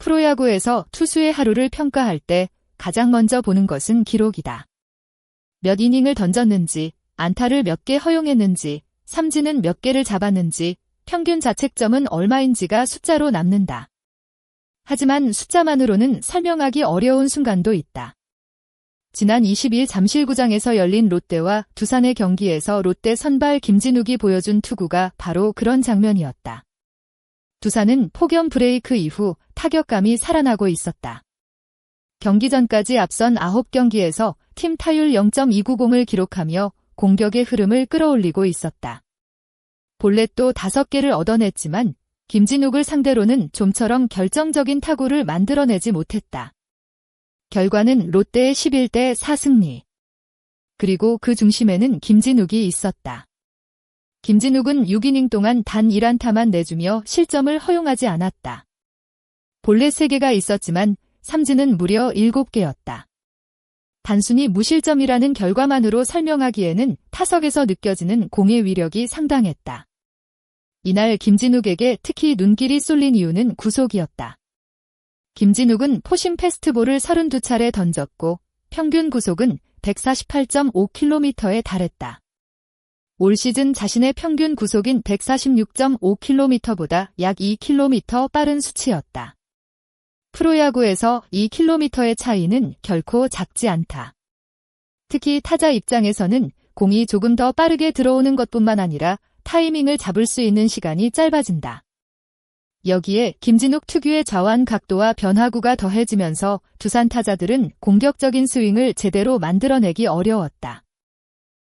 프로야구에서 투수의 하루를 평가할 때 가장 먼저 보는 것은 기록이다. 몇 이닝을 던졌는지, 안타를 몇 개 허용했는지, 삼진은 몇 개를 잡았는지, 평균 자책점은 얼마인지가 숫자로 남는다. 하지만 숫자만으로는 설명하기 어려운 순간도 있다. 지난 20일 잠실구장에서 열린 롯데와 두산의 경기에서 롯데 선발 김진욱이 보여준 투구가 바로 그런 장면이었다. 두산은 폭염 브레이크 이후 타격감이 살아나고 있었다. 경기 전까지 앞선 9경기에서 팀 타율 0.290을 기록하며 공격의 흐름을 끌어올리고 있었다. 볼넷도 5개를 얻어냈지만 김진욱을 상대로는 좀처럼 결정적인 타구를 만들어내지 못했다. 결과는 롯데의 11대 4승리. 그리고 그 중심에는 김진욱이 있었다. 김진욱은 6이닝 동안 단 1안타만 내주며 실점을 허용하지 않았다. 볼넷 3개가 있었지만 삼진은 무려 7개였다. 단순히 무실점이라는 결과만으로 설명하기에는 타석에서 느껴지는 공의 위력이 상당했다. 이날 김진욱에게 특히 눈길이 쏠린 이유는 구속이었다. 김진욱은 포심 패스트볼을 32차례 던졌고 평균 구속은 148.5km에 달했다. 올 시즌 자신의 평균 구속인 146.5km보다 약 2km 빠른 수치였다. 프로야구에서 2km의 차이는 결코 작지 않다. 특히 타자 입장에서는 공이 조금 더 빠르게 들어오는 것뿐만 아니라 타이밍을 잡을 수 있는 시간이 짧아진다. 여기에 김진욱 특유의 좌완 각도와 변화구가 더해지면서 두산 타자들은 공격적인 스윙을 제대로 만들어내기 어려웠다.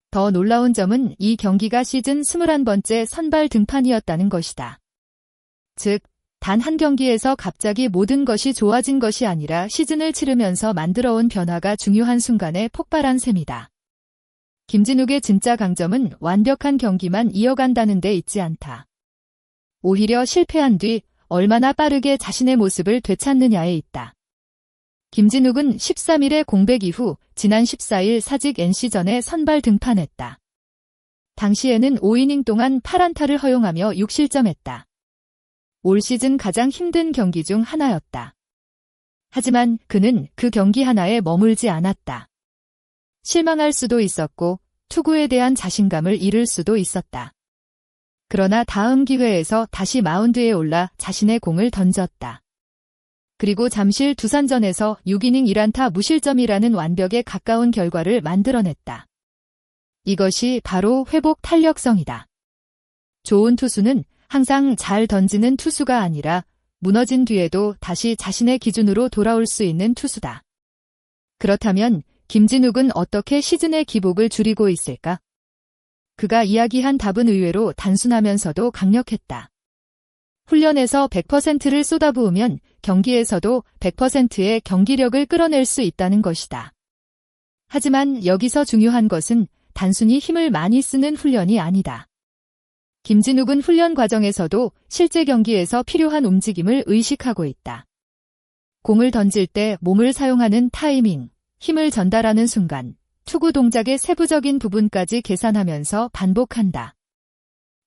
더 놀라운 점은 이 경기가 시즌 21번째 선발 등판이었다는 것이다. 즉, 단 한 경기에서 갑자기 모든 것이 좋아진 것이 아니라 시즌을 치르면서 만들어온 변화가 중요한 순간에 폭발한 셈이다. 김진욱의 진짜 강점은 완벽한 경기만 이어간다는 데 있지 않다. 오히려 실패한 뒤 얼마나 빠르게 자신의 모습을 되찾느냐에 있다. 김진욱은 13일의 공백 이후 지난 14일 사직 NC전에 선발 등판했다. 당시에는 5이닝 동안 8안타를 허용하며 6실점했다. 올 시즌 가장 힘든 경기 중 하나였다. 하지만 그는 그 경기 하나에 머물지 않았다. 실망할 수도 있었고 투구에 대한 자신감을 잃을 수도 있었다. 그러나 다음 기회에서 다시 마운드에 올라 자신의 공을 던졌다. 그리고 잠실 두산전에서 6이닝 1안타 무실점이라는 완벽에 가까운 결과를 만들어냈다. 이것이 바로 회복 탄력성이다. 좋은 투수는 항상 잘 던지는 투수가 아니라 무너진 뒤에도 다시 자신의 기준으로 돌아올 수 있는 투수다. 그렇다면 김진욱은 어떻게 시즌의 기복을 줄이고 있을까? 그가 이야기한 답은 의외로 단순하면서도 강력했다. 훈련에서 100%를 쏟아부으면 경기에서도 100%의 경기력을 끌어낼 수 있다는 것이다. 하지만 여기서 중요한 것은 단순히 힘을 많이 쓰는 훈련이 아니다. 김진욱은 훈련 과정에서도 실제 경기에서 필요한 움직임을 의식하고 있다. 공을 던질 때 몸을 사용하는 타이밍, 힘을 전달하는 순간, 투구 동작의 세부적인 부분까지 계산하면서 반복한다.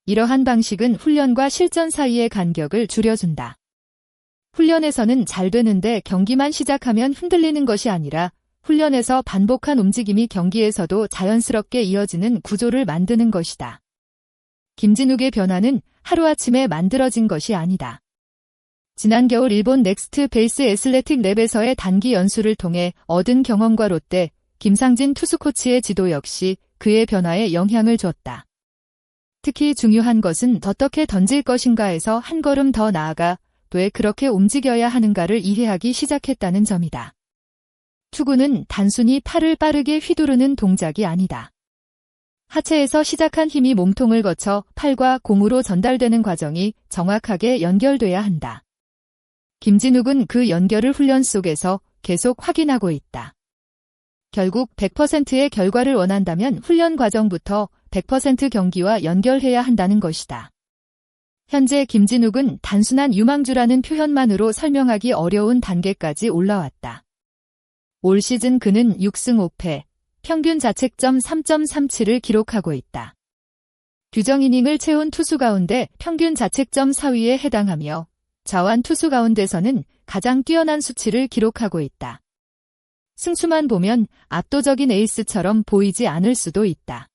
이러한 방식은 훈련과 실전 사이의 간격을 줄여준다. 훈련에서는 잘 되는데 경기만 시작하면 흔들리는 것이 아니라 훈련에서 반복한 움직임이 경기에서도 자연스럽게 이어지는 구조를 만드는 것이다. 김진욱의 변화는 하루아침에 만들어진 것이 아니다. 지난 겨울 일본 넥스트 베이스 애슬레틱 랩에서의 단기 연수를 통해 얻은 경험과 롯데, 김상진 투수 코치의 지도 역시 그의 변화에 영향을 줬다. 특히 중요한 것은 어떻게 던질 것인가에서 한 걸음 더 나아가 왜 그렇게 움직여야 하는가를 이해하기 시작했다는 점이다. 투구는 단순히 팔을 빠르게 휘두르는 동작이 아니다. 하체에서 시작한 힘이 몸통을 거쳐 팔과 공으로 전달되는 과정이 정확하게 연결돼야 한다. 김진욱은 그 연결을 훈련 속에서 계속 확인하고 있다. 결국 100%의 결과를 원한다면 훈련 과정부터 100% 경기와 연결해야 한다는 것이다. 현재 김진욱은 단순한 유망주라는 표현만으로 설명하기 어려운 단계까지 올라왔다. 올 시즌 그는 6승 5패, 평균 자책점 3.37을 기록하고 있다. 규정 이닝을 채운 투수 가운데 평균 자책점 4위에 해당하며 좌완 투수 가운데서는 가장 뛰어난 수치를 기록하고 있다. 승수만 보면 압도적인 에이스처럼 보이지 않을 수도 있다.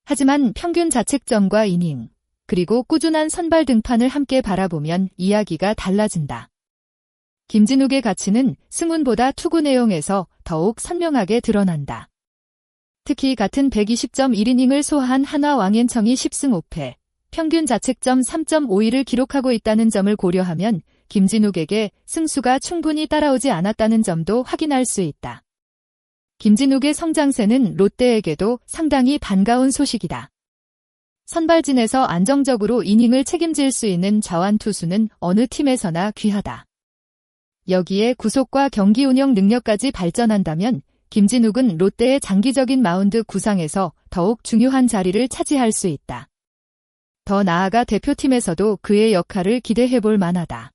하지만 평균 자책점과 이닝, 그리고 꾸준한 선발 등판을 함께 바라보면 이야기가 달라진다. 김진욱의 가치는 승운보다 투구 내용에서 더욱 선명하게 드러난다. 특히 같은 120.1이닝을 소화한 한화 왕앤청이 10승 5패, 평균 자책점 3.51을 기록하고 있다는 점을 고려하면 김진욱에게 승수가 충분히 따라오지 않았다는 점도 확인할 수 있다. 김진욱의 성장세는 롯데에게도 상당히 반가운 소식이다. 선발진에서 안정적으로 이닝을 책임질 수 있는 좌완 투수는 어느 팀에서나 귀하다. 여기에 구속과 경기 운영 능력까지 발전한다면 김진욱은 롯데의 장기적인 마운드 구상에서 더욱 중요한 자리를 차지할 수 있다. 더 나아가 대표팀에서도 그의 역할을 기대해볼 만하다.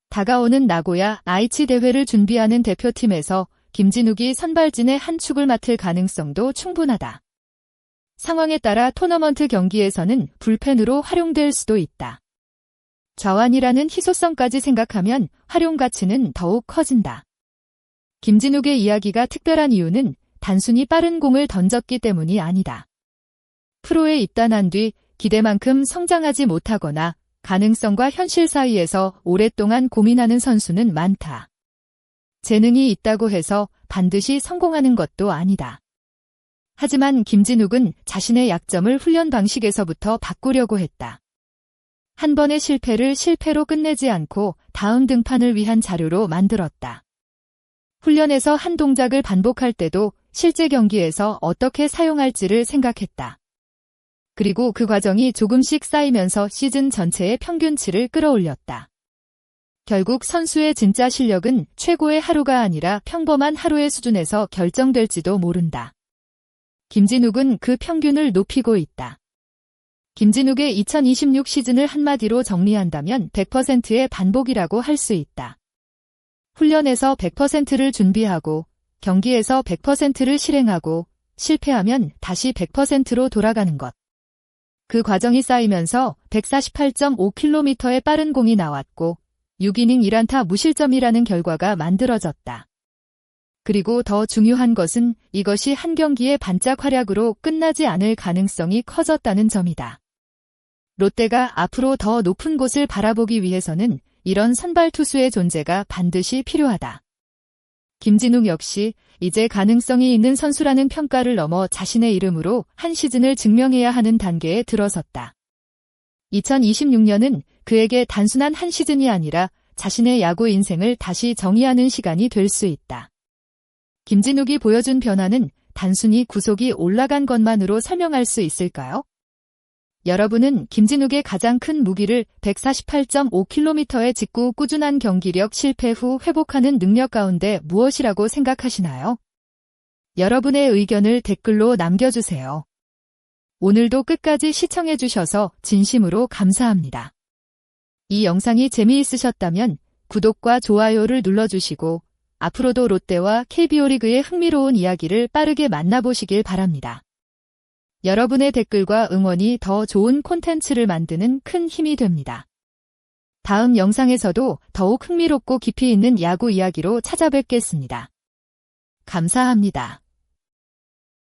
다가오는 나고야 아이치 대회를 준비하는 대표팀에서 김진욱이 선발진의 한 축을 맡을 가능성도 충분하다. 상황에 따라 토너먼트 경기에서는 불펜으로 활용될 수도 있다. 좌완이라는 희소성까지 생각하면 활용 가치는 더욱 커진다. 김진욱의 이야기가 특별한 이유는 단순히 빠른 공을 던졌기 때문이 아니다. 프로에 입단한 뒤 기대만큼 성장하지 못하거나 가능성과 현실 사이에서 오랫동안 고민하는 선수는 많다. 재능이 있다고 해서 반드시 성공하는 것도 아니다. 하지만 김진욱은 자신의 약점을 훈련 방식에서부터 바꾸려고 했다. 한 번의 실패를 실패로 끝내지 않고 다음 등판을 위한 자료로 만들었다. 훈련에서 한 동작을 반복할 때도 실제 경기에서 어떻게 사용할지를 생각했다. 그리고 그 과정이 조금씩 쌓이면서 시즌 전체의 평균치를 끌어올렸다. 결국 선수의 진짜 실력은 최고의 하루가 아니라 평범한 하루의 수준에서 결정될지도 모른다. 김진욱은 그 평균을 높이고 있다. 김진욱의 2026 시즌을 한마디로 정리한다면 100%의 반복이라고 할 수 있다. 훈련에서 100%를 준비하고 경기에서 100%를 실행하고 실패하면 다시 100%로 돌아가는 것. 그 과정이 쌓이면서 148.5km의 빠른 공이 나왔고 6이닝 1안타 무실점이라는 결과가 만들어졌다. 그리고 더 중요한 것은 이것이 한 경기의 반짝 활약으로 끝나지 않을 가능성이 커졌다는 점이다. 롯데가 앞으로 더 높은 곳을 바라보기 위해서는 이런 선발 투수의 존재가 반드시 필요하다. 김진욱 역시 이제 가능성이 있는 선수라는 평가를 넘어 자신의 이름으로 한 시즌을 증명해야 하는 단계에 들어섰다. 2026년은 그에게 단순한 한 시즌이 아니라 자신의 야구 인생을 다시 정의하는 시간이 될 수 있다. 김진욱이 보여준 변화는 단순히 구속이 올라간 것만으로 설명할 수 있을까요? 여러분은 김진욱의 가장 큰 무기를 148.5km의 직구 꾸준한 경기력 실패 후 회복하는 능력 가운데 무엇이라고 생각하시나요? 여러분의 의견을 댓글로 남겨주세요. 오늘도 끝까지 시청해주셔서 진심으로 감사합니다. 이 영상이 재미있으셨다면 구독과 좋아요를 눌러주시고 앞으로도 롯데와 KBO 리그의 흥미로운 이야기를 빠르게 만나보시길 바랍니다. 여러분의 댓글과 응원이 더 좋은 콘텐츠를 만드는 큰 힘이 됩니다. 다음 영상에서도 더욱 흥미롭고 깊이 있는 야구 이야기로 찾아뵙겠습니다. 감사합니다.